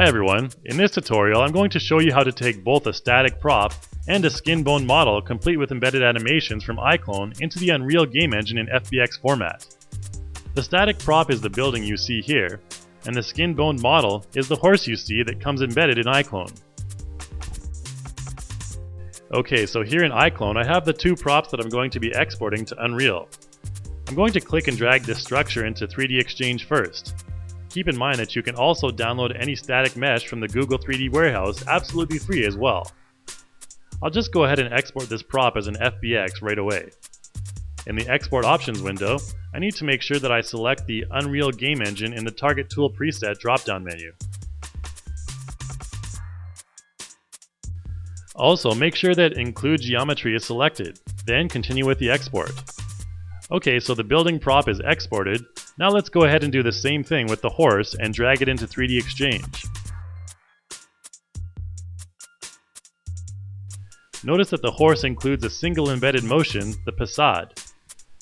Hi everyone, in this tutorial I'm going to show you how to take both a static prop and a skin bone model complete with embedded animations from iClone into the Unreal game engine in FBX format. The static prop is the building you see here, and the skin bone model is the horse you see that comes embedded in iClone. Okay, so here in iClone I have the two props that I'm going to be exporting to Unreal. I'm going to click and drag this structure into 3D Exchange first. Keep in mind that you can also download any static mesh from the Google 3D Warehouse absolutely free as well. I'll just go ahead and export this prop as an FBX right away. In the Export Options window, I need to make sure that I select the Unreal Game Engine in the Target Tool Preset drop-down menu. Also, make sure that Include Geometry is selected, then continue with the export. Okay, so the building prop is exported. Now let's go ahead and do the same thing with the horse and drag it into 3D Exchange. Notice that the horse includes a single embedded motion, the passade.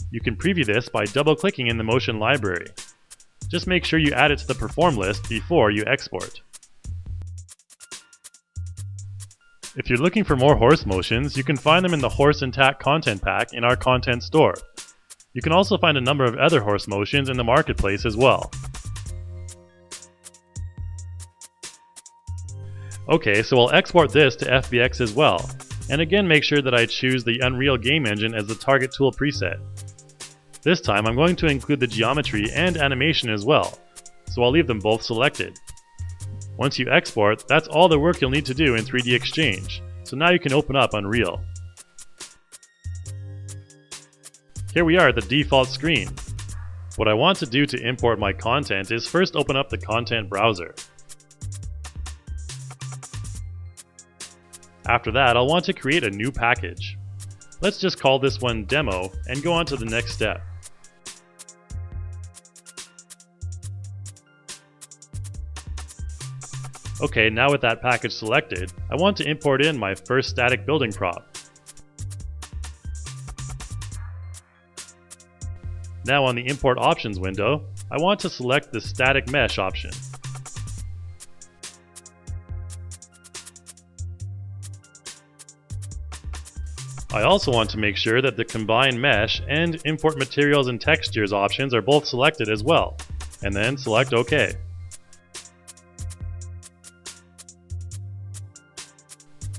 You can preview this by double-clicking in the motion library. Just make sure you add it to the perform list before you export. If you're looking for more horse motions, you can find them in the Horse and Tack content pack in our content store. You can also find a number of other horse motions in the marketplace as well. Okay, so I'll export this to FBX as well, and again make sure that I choose the Unreal Game Engine as the target tool preset. This time I'm going to include the geometry and animation as well, so I'll leave them both selected. Once you export, that's all the work you'll need to do in 3D Exchange, so now you can open up Unreal. Here we are at the default screen. What I want to do to import my content is first open up the content browser. After that, I'll want to create a new package. Let's just call this one Demo and go on to the next step. Okay, now with that package selected, I want to import in my first static building prop. Now on the Import Options window, I want to select the Static Mesh option. I also want to make sure that the Combine Mesh and Import Materials and Textures options are both selected as well, and then select OK.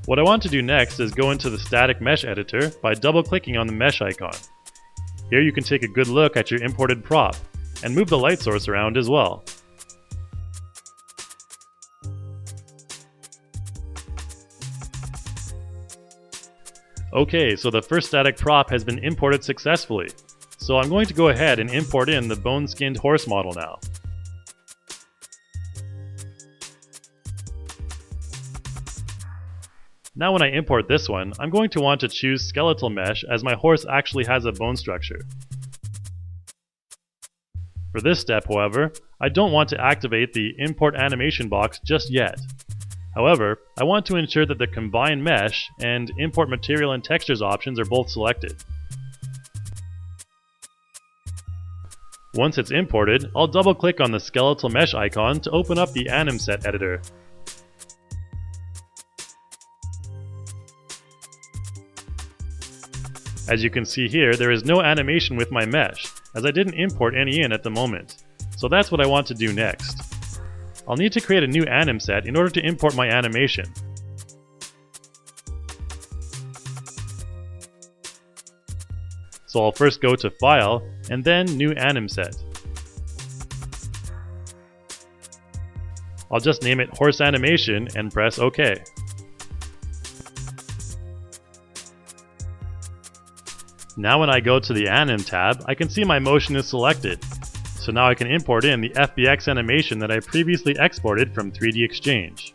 What I want to do next is go into the Static Mesh editor by double-clicking on the mesh icon. Here you can take a good look at your imported prop, and move the light source around as well. Okay, so the first static prop has been imported successfully, so I'm going to go ahead and import in the bone-skinned horse model now. Now when I import this one, I'm going to want to choose skeletal mesh as my horse actually has a bone structure. For this step, however, I don't want to activate the import animation box just yet. However, I want to ensure that the combine mesh and import material and textures options are both selected. Once it's imported, I'll double click on the skeletal mesh icon to open up the anim set editor. As you can see here, there is no animation with my mesh, as I didn't import any in at the moment. So that's what I want to do next. I'll need to create a new anim set in order to import my animation. So I'll first go to File, and then New Anim Set. I'll just name it Horse Animation and press OK. Now when I go to the Anim tab, I can see my motion is selected. So now I can import in the FBX animation that I previously exported from 3D Exchange.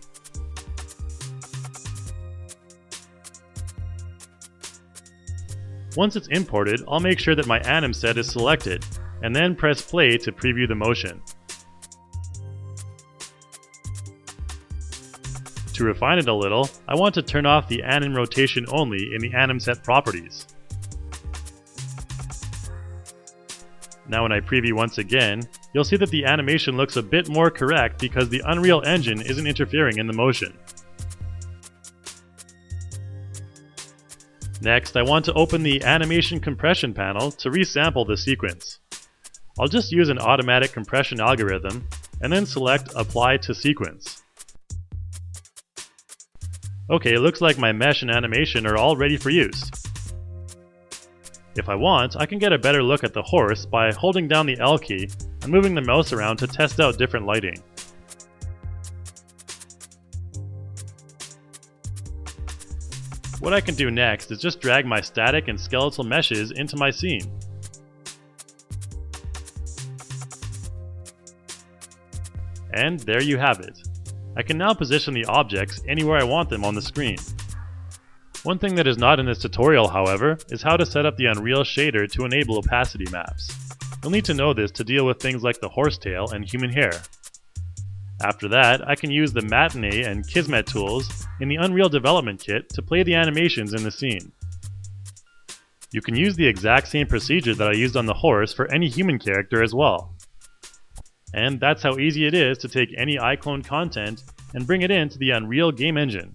Once it's imported, I'll make sure that my anim set is selected, and then press play to preview the motion. To refine it a little, I want to turn off the anim rotation only in the anim set properties. Now when I preview once again, you'll see that the animation looks a bit more correct because the Unreal Engine isn't interfering in the motion. Next, I want to open the Animation Compression panel to resample the sequence. I'll just use an automatic compression algorithm and then select Apply to Sequence. Okay, it looks like my mesh and animation are all ready for use. If I want, I can get a better look at the horse by holding down the L key and moving the mouse around to test out different lighting. What I can do next is just drag my static and skeletal meshes into my scene. And there you have it. I can now position the objects anywhere I want them on the screen. One thing that is not in this tutorial, however, is how to set up the Unreal shader to enable opacity maps. You'll need to know this to deal with things like the horsetail and human hair. After that, I can use the Matinee and Kismet tools in the Unreal Development Kit to play the animations in the scene. You can use the exact same procedure that I used on the horse for any human character as well. And that's how easy it is to take any iClone content and bring it into the Unreal game engine.